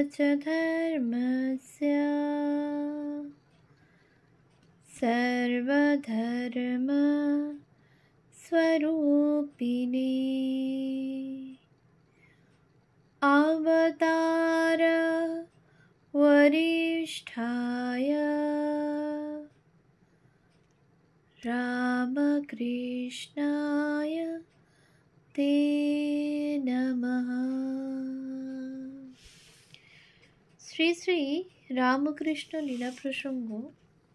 च धर्मस्य सर्वधर्म स्वरूपिणे अवतार वरिष्ठाय रामकृष्णाय ते नमः। শ্রী শ্রী রামকৃষ্ণ লীলা প্রসঙ্গ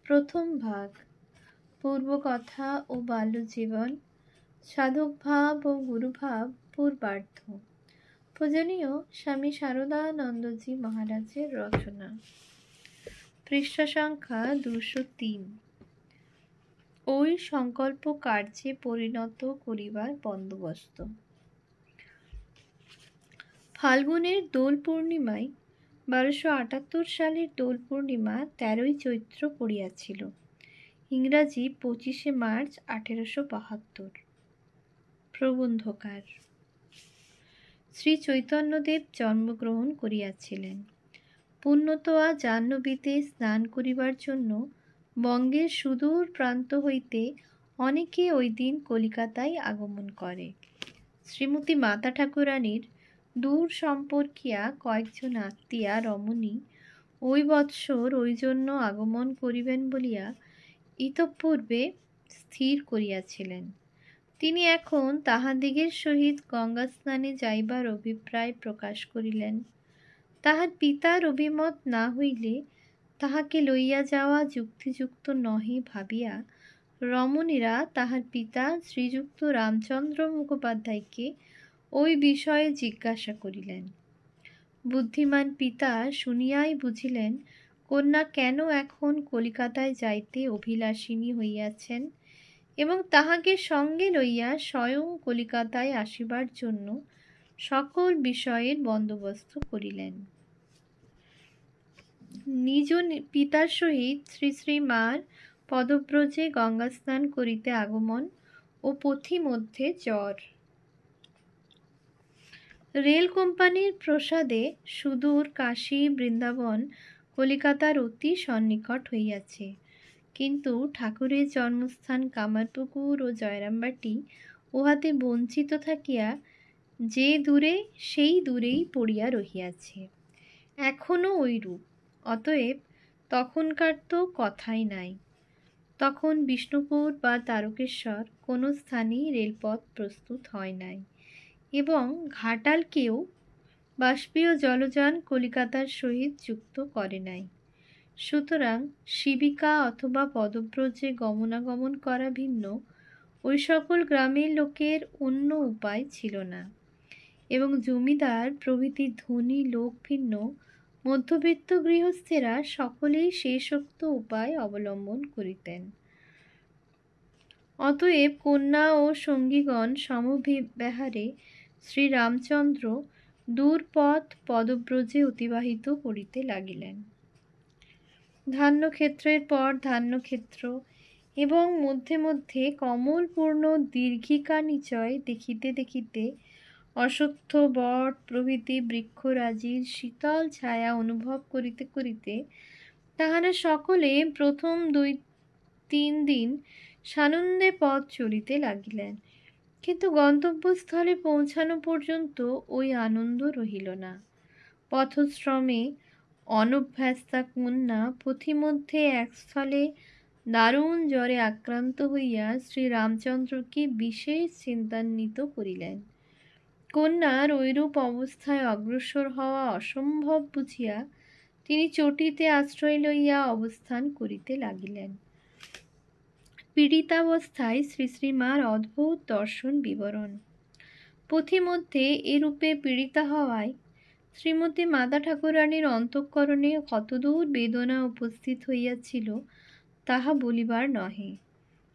প্রথম ভাগ, পূর্বকথা ও বাল্যজীবন, সাধকভাব ও গুরুভাব পূর্বার্ধ। পূজনীয় স্বামী শারদানন্দজি মহারাজের রচনা। পৃষ্ঠা সংখ্যা 203। ওই সংকল্প কার্যে পরিণত করিবার বন্দোবস্ত। ফাল্গুনের দোল পূর্ণিমায় 1278 সালের দোল পূর্ণিমা 13ই চৈত্র পড়িয়াছিল। ইংরাজি 25শে মার্চ 1872। প্রবন্ধকার। শ্রী চৈতন্যদেব জন্মগ্রহণ করিয়াছিলেন। পুণ্যতোয়া জাহ্নবীতে স্নান করিবার জন্য বঙ্গের সুদূর প্রান্ত হইতে অনেকে ওই দিন কলিকাতায় আগমন করে। শ্রীমতী মাতা ঠাকুরানীর দূর সম্পর্কিয়া কয়েকজন আত্মীয়া রমণী ওই বৎসর ওই জন্য আগমন করিবেন বলিয়া ইতঃপূর্বে স্থির করিয়াছিলেন। তিনি এখন তাহাদিগের সহিত গঙ্গা স্নানে যাইবার অভিপ্রায় প্রকাশ করিলেন। তাহার পিতার অভিমত না হইলে তাহাকে লইয়া যাওয়া যুক্তিযুক্ত নহে ভাবিয়া রমণীরা তাহার পিতা শ্রীযুক্ত রামচন্দ্র মুখোপাধ্যায়কে ওই বিষয়ে জিজ্ঞাসা করিলেন। বুদ্ধিমান পিতা শুনিয়াই বুঝিলেন কন্যা কেন এখন কলিকাতায় যাইতে অভিলাষিনী হইয়াছেন এবং তাহাকে সঙ্গে লইয়া স্বয়ং কলিকাতায় আসিবার জন্য সকল বিষয়ের বন্দোবস্ত করিলেন। নিজ পিতার সহিত শ্রী শ্রী মার পদব্রজে গঙ্গা স্নান করিতে আগমন ও পথিমধ্যে জ্বর। রেল কোম্পানির প্রসাদে সুদূর কাশী বৃন্দাবন কলিকাতার অতি সন্নিকট হইয়াছে, কিন্তু ঠাকুরের জন্মস্থান কামারপুকুর ও জয়রামবাটি উহাতে বঞ্চিত থাকিয়া যে দূরে সেই দূরেই পড়িয়া রহিয়াছে, এখনও ঐরূপ। অতএব তখনকার তো কথাই নাই। তখন বিষ্ণুপুর বা তারকেশ্বর কোনো স্থানেই রেলপথ প্রস্তুত হয় নাই এবং ঘাটালকেও বাষ্পীয় জলযান কলিকাতার সহিত যুক্ত করে নাই। সুতরাং শিবিকা অথবা পদব্রজে গমনাগমন করা ভিন্ন ওই সকল গ্রামের লোকের অন্য উপায় ছিল না, এবং জমিদার প্রভৃতি ধনী লোক ভিন্ন মধ্যবিত্ত গৃহস্থেরা সকলেই শেষোক্ত উপায় অবলম্বন করিতেন। অতএব কন্যা ও সঙ্গীগণ সমভিব্যাহারে শ্রীরামচন্দ্র দূরপথ পদব্রজে অতিবাহিত করিতে লাগিলেন। ধান্যক্ষেত্রের পর ধান্যক্ষেত্র এবং মধ্যে মধ্যে কমলপূর্ণ দীর্ঘিকা নিচয় দেখিতে দেখিতে অশ্বত্থ বট প্রভৃতি বৃক্ষরাজির শীতল ছায়া অনুভব করিতে করিতে তাহারা সকলে প্রথম 2-3 দিন সানন্দে পথ চলিতে লাগিলেন। কিন্তু গন্তব্যস্থলে পৌঁছানো পর্যন্ত ওই আনন্দ রহিল না। পথশ্রমে অনভ্যস্তা কন্যা পথিমধ্যে এক স্থলে দারুণ জ্বরে আক্রান্ত হইয়া শ্রীরামচন্দ্রকে বিশেষ চিন্তান্বিত করিলেন। কন্যার ঐরূপ অবস্থায় অগ্রসর হওয়া অসম্ভব বুঝিয়া তিনি চটিতে আশ্রয় লইয়া অবস্থান করিতে লাগিলেন। পীড়িতাবস্থায় শ্রী শ্রীমার অদ্ভুত দর্শন বিবরণ। পথিমধ্যে এরূপে পীড়িতা হওয়ায় শ্রীমতী মাতা ঠাকুরানীর অন্তঃকরণে কতদূর বেদনা উপস্থিত হইয়াছিল তাহা বলিবার নহে,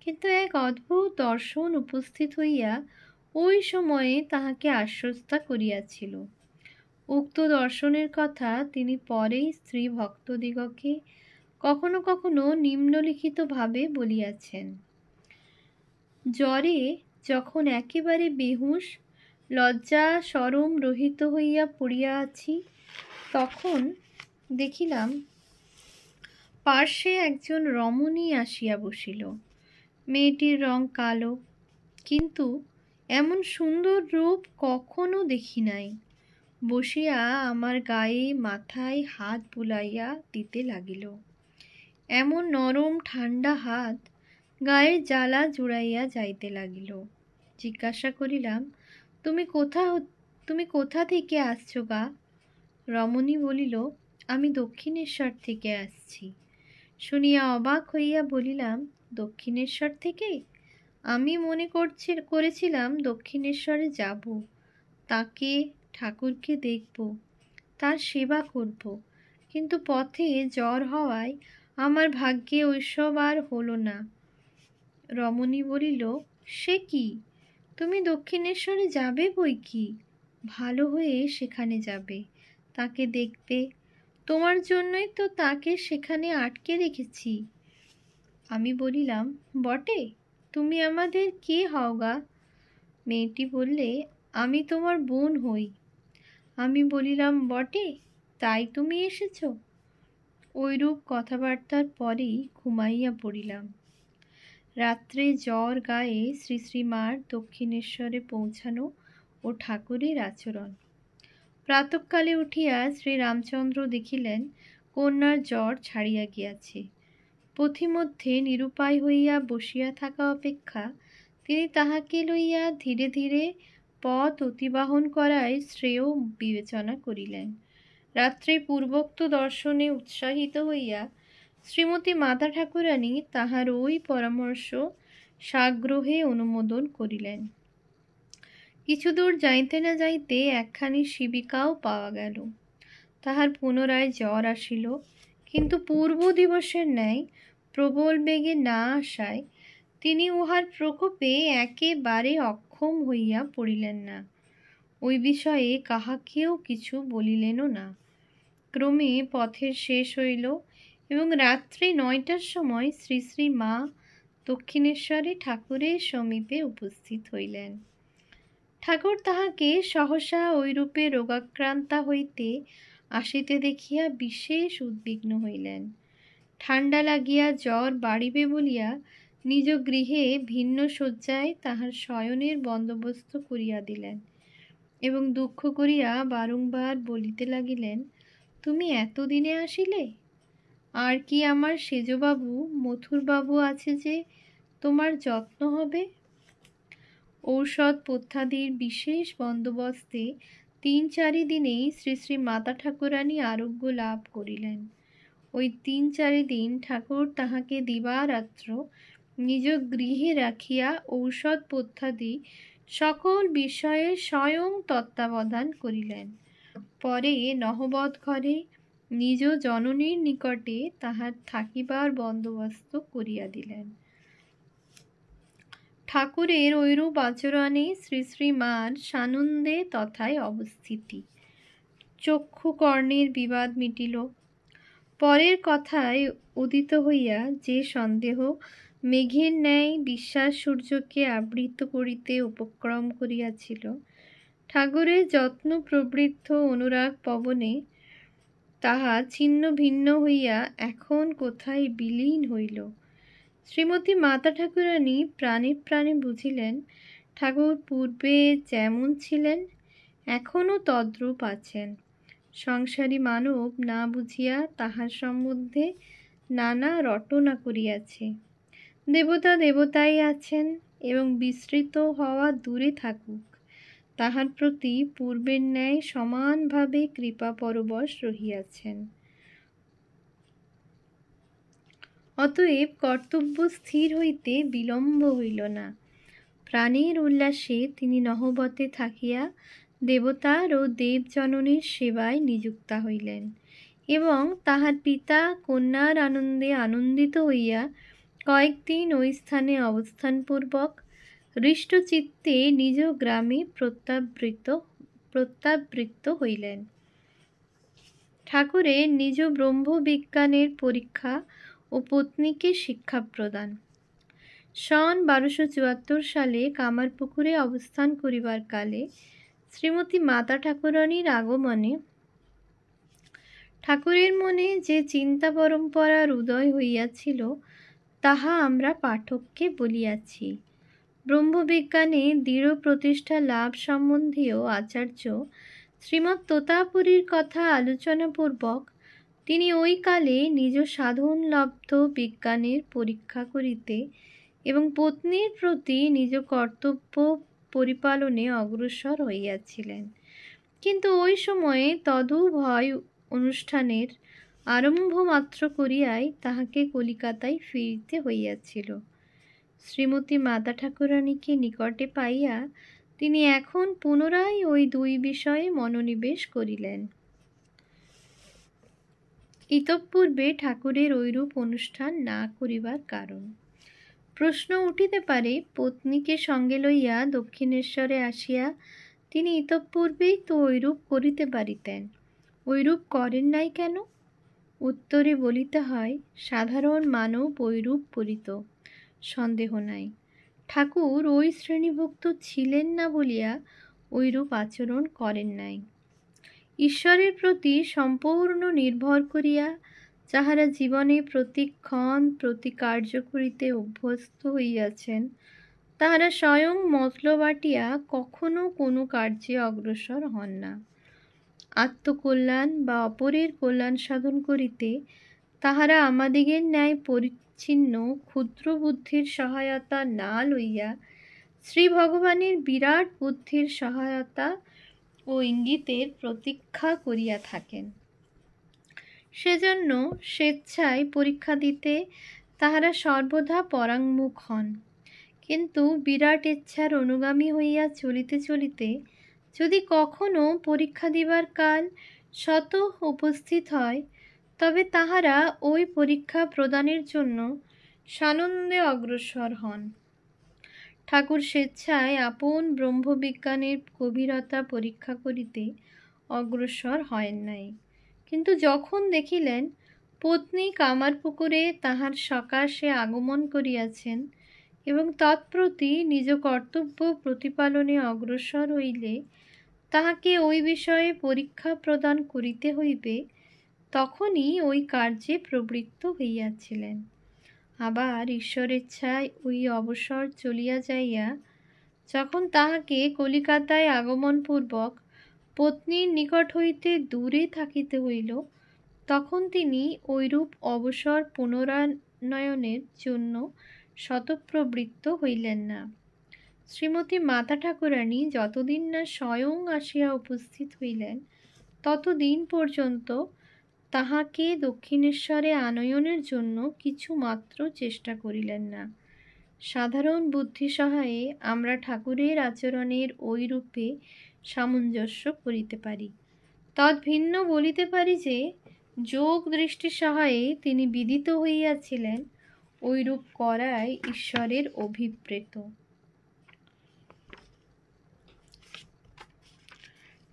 কিন্তু এক অদ্ভুত দর্শন উপস্থিত হইয়া ওই সময়ে তাহাকে আশ্বস্ত করিয়াছিল। উক্ত দর্শনের কথা তিনি পরে স্ত্রী ভক্তদিগকে কখনো কখনো নিম্নলিখিতভাবে বলিয়াছেন। জ্বরে যখন একেবারে বেহুঁশ লজ্জা শরম রহিত হইয়া পড়িয়া আছি, তখন দেখিলাম পার্শ্বে একজন রমণী আসিয়া বসিল। মেয়েটির রং কালো, কিন্তু এমন সুন্দর রূপ কখনো দেখি নাই। বসিয়া আমার গায়ে মাথায় হাত বুলাইয়া দিতে লাগিল। এমন নরম ঠান্ডা হাত গায়ের জ্বালা জুড়াইয়া যাইতে লাগিল। জিজ্ঞাসা করিলাম, তুমি কোথা থেকে আসছো গা? রমণী বলিল, আমি দক্ষিণেশ্বর থেকে আসছি। শুনিয়া অবাক হইয়া বলিলাম, দক্ষিণেশ্বর থেকে? আমি মনে করেছিলাম দক্ষিণেশ্বরে যাব, তাকে ঠাকুরকে দেখব, তার সেবা করব, কিন্তু পথে জ্বর হওয়ায় আমার ভাগ্যে ওইসব আর হলো না। রমণী বলিল, সে কি, তুমি দক্ষিণেশ্বরে যাবে বই কি, ভালো হয়ে সেখানে যাবে, তাকে দেখবে, তোমার জন্যই তো তাকে সেখানে আটকে রেখেছি। আমি বলিলাম, বটে, তুমি আমাদের কে হও গা? মেয়েটি বললে, আমি তোমার বোন হই। আমি বলিলাম, বটে, তাই তুমি এসেছ? ওইরূপ কথাবার্তার পরেই ঘুমাইয়া পড়িলাম। রাত্রে জ্বর গায়ে শ্রী শ্রীমার দক্ষিণেশ্বরে পৌঁছানো ও ঠাকুরের আচরণ। প্রাতঃকালে উঠিয়া শ্রীরামচন্দ্র দেখিলেন কন্যার জ্বর ছাড়িয়া গিয়াছে। পথিমধ্যে নিরুপায় হইয়া বসিয়া থাকা অপেক্ষা তিনি তাহাকে লইয়া ধীরে ধীরে পথ অতিবাহন করাই শ্রেয় বিবেচনা করিলেন। রাত্রে পূর্বোক্ত দর্শনে উৎসাহিত হইয়া শ্রীমতী মাতা ঠাকুরানী তাহার ওই পরামর্শ সাগ্রহে অনুমোদন করিলেন। কিছু দূর যাইতে না যাইতে একখানি শিবিকাও পাওয়া গেল। তাহার পুনরায় জ্বর আসিল, কিন্তু পূর্ব দিবসের ন্যায় প্রবল বেগে না আসায় তিনি উহার প্রকোপে একেবারে অক্ষম হইয়া পড়িলেন না। ওই বিষয়ে কাহাকেও কিছু বলিলেনও না। ক্রমে পথের শেষ হইল এবং রাত্রি 9টার সময় শ্রী শ্রী মা দক্ষিণেশ্বরে ঠাকুরের সমীপে উপস্থিত হইলেন। ঠাকুর তাহাকে সহসা ঐরূপে রোগাক্রান্তা হইতে আসিতে দেখিয়া বিশেষ উদ্বিগ্ন হইলেন। ঠান্ডা লাগিয়া জ্বর বাড়িবে বলিয়া নিজ গৃহে ভিন্ন শয্যায় তাহার শয়নের বন্দোবস্ত করিয়া দিলেন এবং দুঃখ করিয়া বারংবার বলিতে লাগিলেন, তুমি এতদিনে আসিলে? আর কি আমার সেজবাবু মথুরবাবু আছে যে তোমার যত্ন হবে? ঔষধ পথ্যাদির বিশেষ বন্দোবস্তে 3-4 দিনেই শ্রী শ্রী মাতা ঠাকুরানী আরোগ্য লাভ করিলেন। ওই 3-4 দিন ঠাকুর তাহাকে দিবারাত্র নিজ গৃহে রাখিয়া ঔষধ পথ্যাদি সকল বিষয়ে স্বয়ং তত্ত্বাবধান করিলেন। পরে নহবৎ ঘরে নিজ জননীর নিকটে তাহার থাকিবার বন্দোবস্ত করিয়া দিলেন। ঠাকুরের ঐরূপ আচরণে শ্রী শ্রী মার সানন্দে তথায় অবস্থিতি। চক্ষু কর্ণের বিবাদ মিটিল। পরের কথায় উদিত হইয়া যে সন্দেহ মেঘের ন্যায় বিশ্বাস সূর্যকে আবৃত করিতে উপক্রম করিয়াছিল, ঠাকুরের যত্ন প্রবৃদ্ধ অনুরাগ পবনে তাহা ছিন্ন ভিন্ন হইয়া এখন কোথায় বিলীন হইল। শ্রীমতী মাতা ঠাকুরানী প্রাণে প্রাণে বুঝিলেন ঠাকুর পূর্বে যেমন ছিলেন এখনও তদ্রূপ আছেন। সংসারী মানব না বুঝিয়া তাহার সম্বন্ধে নানা রটনা করিয়াছে। দেবতা দেবতাই আছেন এবং বিস্মৃত হওয়া দূরে থাকুক, তাহার প্রতি পূর্বের ন্যায় সমানভাবে কৃপা পরবশ রহিয়াছেন। অতএব কর্তব্য স্থির হইতে বিলম্ব হইল না। প্রাণের উল্লাসে তিনি নহবতে থাকিয়া দেবতার ও দেবজননীর সেবায় নিযুক্তা হইলেন এবং তাহার পিতা কন্যার আনন্দে আনন্দিত হইয়া কয়েকদিন ওই স্থানে অবস্থানপূর্বক হৃষ্টচিত্তে নিজ গ্রামে প্রত্যাবৃত্ত হইলেন। ঠাকুরের নিজ ব্রহ্মবিজ্ঞানের পরীক্ষা ও পত্নীকে শিক্ষা প্রদান। সন 1274 সালে কামারপুকুরে অবস্থান করিবার কালে শ্রীমতী মাতা ঠাকুরানীর আগমনে ঠাকুরের মনে যে চিন্তা পরম্পরার উদয় হইয়াছিল, তাহা আমরা পাঠককে বলিয়াছি। ব্রহ্মবিজ্ঞানে দৃঢ় প্রতিষ্ঠা লাভ সম্বন্ধীয় আচার্য শ্রীমৎ তোতাপুরীর কথা আলোচনাপূর্বক তিনি ওই কালে নিজ সাধনলব্ধ বিজ্ঞানের পরীক্ষা করিতে এবং পত্নীর প্রতি নিজ কর্তব্য পরিপালনে অগ্রসর হইয়াছিলেন। কিন্তু ওই সময়ে তদুভয় অনুষ্ঠানের আরম্ভ মাত্র করিয়াই তাহাকে কলিকাতায় ফিরিতে হইয়াছিল। শ্রীমতী মাতা ঠাকুরানীকে নিকটে পাইয়া তিনি এখন পুনরায় ওই দুই বিষয়ে মনোনিবেশ করিলেন। ইতঃপূর্বে ঠাকুরের ঐরূপ অনুষ্ঠান না করিবার কারণ। প্রশ্ন উঠিতে পারে, পত্নীকে সঙ্গে লইয়া দক্ষিণেশ্বরে আসিয়া তিনি ইতঃপূর্বেই তো ঐরূপ করিতে পারিতেন, ঐরূপ করেন নাই কেন? উত্তরে বলিতে হয়, সাধারণ মানব ঐরূপ করিত, সন্দেহ নাই। ঠাকুর ওই শ্রেণীভুক্ত ছিলেন না বলিয়া ঐরূপ আচরণ করেন নাই। ঈশ্বরের প্রতি সম্পূর্ণ নির্ভর করিয়া যাহারা জীবনে প্রতিক্ষণ প্রতি কার্য করিতে অভ্যস্ত হইয়াছেন, তাহারা স্বয়ং মতলবাটিয়া কখনো কোনো কার্যে অগ্রসর হন না। আত্মকল্যাণ বা অপরের কল্যাণ সাধন করিতে তাহারা আমাদিগের ন্যায় পরিচ্ছিন্ন ক্ষুদ্র বুদ্ধির সহায়তা না লইয়া শ্রী ভগবানের বিরাট বুদ্ধির সহায়তা ও ইঙ্গিতের প্রতীক্ষা করিয়া থাকেন। সেজন্য স্বেচ্ছায় পরীক্ষা দিতে তাহারা সর্বদা পরাঙ্মুখ হন। কিন্তু বিরাট ইচ্ছার অনুগামী হইয়া চলিতে চলিতে যদি কখনো পরীক্ষা দিবার কাল স্বতঃ উপস্থিত হয়, তবে তাহারা ওই পরীক্ষা প্রদানের জন্য সানন্দে অগ্রসর হন। ঠাকুর স্বেচ্ছায় আপন ব্রহ্মবিজ্ঞানের গভীরতা পরীক্ষা করিতে অগ্রসর হয় নাই। কিন্তু যখন দেখিলেন পত্নী কামারপুকুরে তাহার সকাশে আগমন করিয়াছেন এবং তৎপ্রতি নিজ কর্তব্য প্রতিপালনে অগ্রসর হইলে তাহাকে ওই বিষয়ে পরীক্ষা প্রদান করিতে হইবে, তখনই ওই কার্যে প্রবৃত্ত হইয়াছিলেন। আবার ঈশ্বরেচ্ছায় ওই অবসর চলিয়া যাইয়া যখন তাহাকে কলিকাতায় আগমনপূর্বক পত্নীর নিকট হইতে দূরে থাকিতে হইল, তখন তিনি ঐরূপ অবসর পুনরানয়নের জন্য স্বতঃপ্রবৃত্ত হইলেন না। শ্রীমতী মাতা ঠাকুরানী যতদিন না স্বয়ং আসিয়া উপস্থিত হইলেন, ততদিন পর্যন্ত তাহাকে দক্ষিণেশ্বরে আনয়নের জন্য কিছু মাত্র চেষ্টা করিলেন না। সাধারণ বুদ্ধি সহায়ে আমরা ঠাকুরের আচরণের ওই রূপে সামঞ্জস্য করিতে পারি। তদ্ভিন্ন বলিতে পারি যে যোগ দৃষ্টি সহায়ে তিনি বিদিত হইয়াছিলেন, ঐরূপ করাই ঈশ্বরের অভিপ্রেত।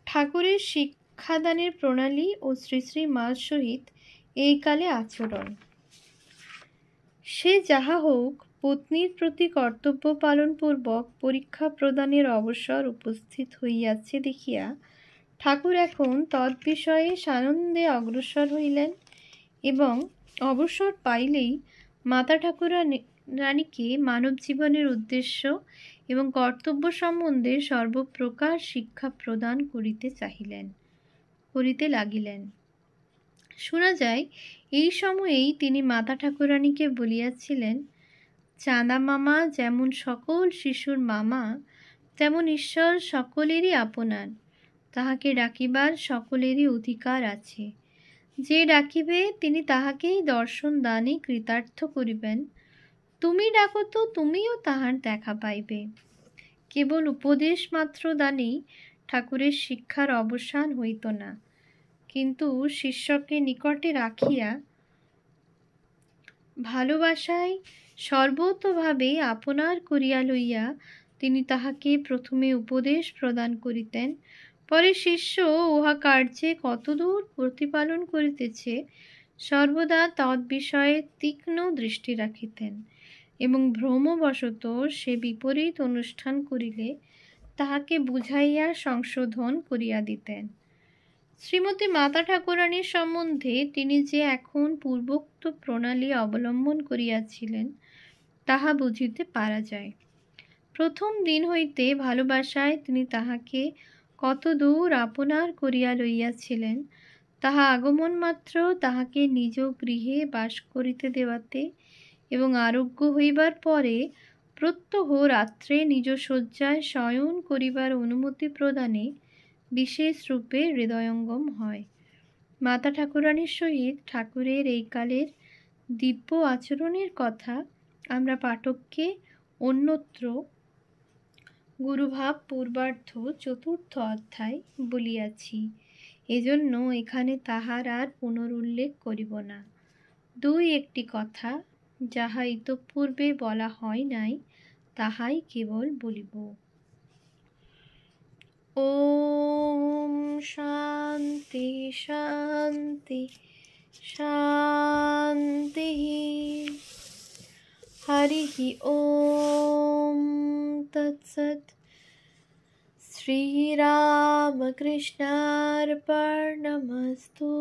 ঠাকুরের শিক্ষাদানের প্রণালী ও শ্রী শ্রী মার সহিত এই কালে আচরণ। সে যাহা হোক, পত্নীর প্রতি কর্তব্য পালনপূর্বক পরীক্ষা প্রদানের অবসর উপস্থিত হইয়াছে দেখিয়া ঠাকুর এখন তদ্বিষয়ে সানন্দে অগ্রসর হইলেন এবং অবসর পাইলেই মাতা ঠাকুরানীকে মানব জীবনের উদ্দেশ্য এবং কর্তব্য সম্বন্ধে সর্বপ্রকার শিক্ষা প্রদান করিতে লাগিলেন। শোনা যায়, এই সময়েই তিনি মাতা ঠাকুরানীকে বলিয়াছিলেন, চাঁদা মামা যেমন সকল শিশুর মামা, তেমন ঈশ্বর সকলেরই আপনার, তাহাকে ডাকিবার সকলেরই অধিকার আছে। যে ডাকিবে তিনি তাহাকেই দর্শন দানে কৃতার্থ করিবেন। তুমি ডাকো তো তুমিও তাহার দেখা পাইবে। কেবল উপদেশ মাত্র দানেই ঠাকুরের শিক্ষার অবসান হইত না, কিন্তু শিষ্যকে নিকটে রাখিয়া ভালোবাসায় সর্বতোভাবে আপনার করিয়া লইয়া তিনি তাহাকে প্রথমে উপদেশ প্রদান করিতেন, পরে শিষ্য উহা কার্যে কতদূর প্রতিপালন করিতেছে সর্বদা তদ্বিষয়ে তীক্ষ্ণ দৃষ্টি রাখিতেন এবং ভ্রমবশত সে বিপরীত অনুষ্ঠান করিলে তাহাকে বুঝাইয়া সংশোধন করিয়া দিতেন। শ্রীমতী মাতা ঠাকুরানীর সম্বন্ধে তিনি যে এখন পূর্বোক্ত প্রণালী অবলম্বন করিয়াছিলেন তাহা বুঝিতে পারা যায়। প্রথম দিন হইতে ভালোবাসায় তিনি তাহাকে কত দূর আপনার করিয়া লইয়াছিলেন, তাহা আগমন মাত্র তাহাকে নিজ গৃহে বাস করিতে দেওয়াতে এবং আরোগ্য হইবার পরে প্রত্যহ রাত্রে নিজ শয্যায় শয়ন করিবার অনুমতি প্রদানে বিশেষ রূপে হৃদয়ঙ্গম হয়। মাতা ঠাকুরানীর সহিত ঠাকুরের এই কালের দিব্য আচরণের কথা আমরা পাঠককে অন্যত্র গুরুভাব পূর্বার্ধ ৪র্থ অধ্যায় বলিয়াছি, এজন্য এখানে তাহার আর পুনরুল্লেখ করিব না। একটি কথা যাহা ইতঃপূর্বে বলা হয় নাই তাহাই কেবল বলিব। ওম শান্তি শান্তি শান্তি। হরিঃ ওম তৎসৎ। শ্রীরামকৃষ্ণার্পণমস্তু।